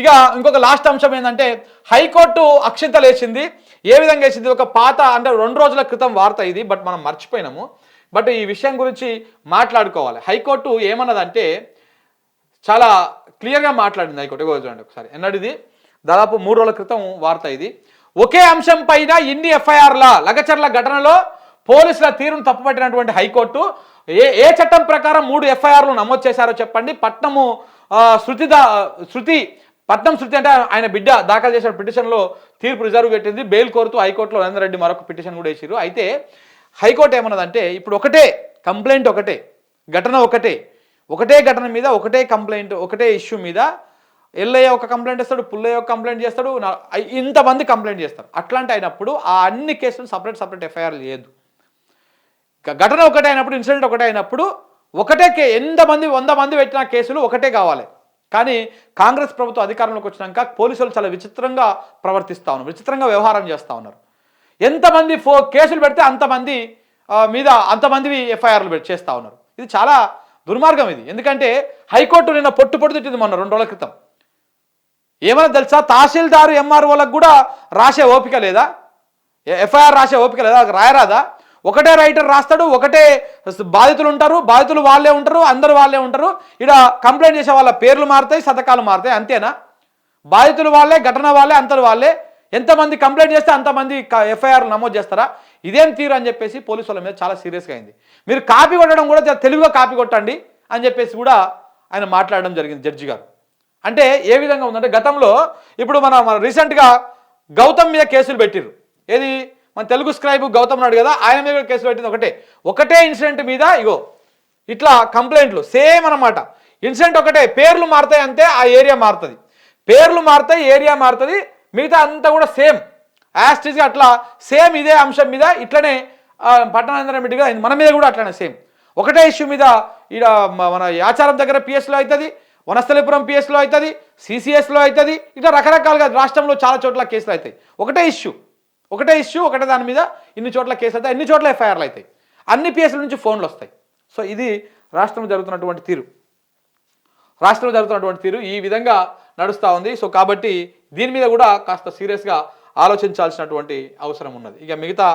ఇక ఇంకొక లాస్ట్ అంశం ఏంటంటే హైకోర్టు అక్షింతలు వేసింది. ఏ విధంగా వేసింది? ఒక పాత అంటే 2 రోజుల క్రితం వార్త ఇది, బట్ మనం మర్చిపోయినాము. బట్ ఈ విషయం గురించి మాట్లాడుకోవాలి. హైకోర్టు ఏమన్నదంటే చాలా క్లియర్గా మాట్లాడింది హైకోర్టు. చూడండి ఒకసారి, ఎన్నడిది దాదాపు 3 రోజుల క్రితం వార్త ఇది. ఒకే అంశం పైన ఇన్ని ఎఫ్ఐఆర్ల లగచర్ల ఘటనలో పోలీసుల తీరును తప్పుపట్టినటువంటి హైకోర్టు ఏ చట్టం ప్రకారం 3 ఎఫ్ఐఆర్లు నమోదు చేశారో చెప్పండి. పట్నం శృతి అంటే ఆయన బిడ్డ దాఖలు చేసిన పిటిషన్లో తీర్పు రిజర్వ్ పెట్టింది. బెయిల్ కోరుతూ హైకోర్టులో నరేందర్ రెడ్డి మరొక పిటిషన్ కూడా వేసారు. అయితే హైకోర్టు ఏమన్నదంటే ఇప్పుడు ఒకటే కంప్లైంట్, ఘటన ఒకటే ఘటన మీద ఒకటే కంప్లైంట్, ఒకటే ఇష్యూ మీద ఎల్లయ్య ఒక కంప్లైంట్ చేస్తాడు, పుల్లయ్య ఒక కంప్లైంట్ చేస్తాడు, ఇంతమంది కంప్లైంట్ చేస్తారు. అట్లాంటి అయినప్పుడు ఆ అన్ని కేసులు సపరేట్ ఎఫ్ఐఆర్ లేదు. ఘటన ఒకటే అయినప్పుడు, ఇన్సిడెంట్ ఒకటే అయినప్పుడు ఎంతమంది 100 మంది పెట్టిన కేసులు ఒకటే కావాలి. కానీ కాంగ్రెస్ ప్రభుత్వం అధికారంలోకి వచ్చినాక పోలీసులు చాలా విచిత్రంగా ప్రవర్తిస్తూ ఉన్నారు, విచిత్రంగా వ్యవహారం చేస్తూ ఉన్నారు. ఎంతమంది కేసులు పెడితే అంతమంది మీద అంతమంది ఎఫ్ఐఆర్లు చేస్తూ ఉన్నారు. ఇది చాలా దుర్మార్గం ఇది. ఎందుకంటే హైకోర్టు నిన్న పొట్టు తిట్టింది మొన్న 2 రోజుల క్రితం. ఏమన్నా తెలుసా? తహసీల్దారు ఎంఆర్ఓలకు కూడా రాసే ఓపిక లేదా? ఎఫ్ఐఆర్ రాసే ఓపిక లేదా? రాయరాదా? ఒకటే రైటర్ రాస్తాడు, ఒకటే బాధితులు ఉంటారు, బాధితులు వాళ్ళే ఉంటారు, అందరూ వాళ్ళే ఉంటారు. ఇక్కడ కంప్లైంట్ చేసే వాళ్ళ పేర్లు మారుతాయి, శతకాలు మారుతాయి, అంతేనా? బాధితులు వాళ్ళే, ఘటన వాళ్ళే, అంతరు వాళ్ళే. ఎంతమంది కంప్లైంట్ చేస్తే అంతమంది ఎఫ్ఐఆర్లు నమోదు చేస్తారా? ఇదేం తీరు అని చెప్పేసి పోలీసు వాళ్ళ మీద చాలా సీరియస్గా అయింది. మీరు కాపీ కొట్టడం కూడా తెలివిగా కాపీ కొట్టండి అని చెప్పేసి కూడా ఆయన మాట్లాడడం జరిగింది జడ్జి గారు. అంటే ఏ విధంగా ఉందంటే గతంలో ఇప్పుడు మన రీసెంట్గా గౌతమ్ మీద కేసులు పెట్టిర్రు. ఏది మన తెలుగు స్క్రైబ్ గౌతమ్ నాడు కదా, ఆయన మీద కేసులు పెట్టింది ఒకటే ఇన్సిడెంట్ మీద ఇట్లా కంప్లైంట్లు సేమ్ అన్నమాట. ఇన్సిడెంట్ ఒకటే, పేర్లు మారుతాయి అంతే, ఆ ఏరియా మారుతుంది, పేర్లు మారుతాయి, ఏరియా మారుతుంది, మిగతా అంతా కూడా సేమ్ యాస్టిస్గా అట్లా సేమ్ ఇదే అంశం మీద ఇట్లనే పట్టణేంద్ర రెడ్డిగా మన మీద కూడా అట్లనే సేమ్ ఒకటే ఇష్యూ మీద ఇక్కడ మన ఆచారం దగ్గర పిఎస్లో అవుతుంది, వనస్థలిపురం పిఎస్లో అవుతుంది, సిసిఎస్లో అవుతుంది, ఇట్లా రకరకాలుగా రాష్ట్రంలో చాలా చోట్ల కేసులు అవుతాయి. ఒకటే ఇష్యూ ఒకటే దాని మీద ఇన్ని చోట్ల కేసు అవుతాయి, అన్ని చోట్ల ఎఫ్ఐఆర్లు అవుతాయి, అన్ని పిఎస్ల నుంచి ఫోన్లు వస్తాయి. సో ఇది రాష్ట్రంలో జరుగుతున్నటువంటి తీరు ఈ విధంగా నడుస్తూ ఉంది. సో కాబట్టి దీని మీద కూడా కాస్త సీరియస్గా ఆలోచించాల్సినటువంటి అవసరం ఉన్నది. ఇక మిగతా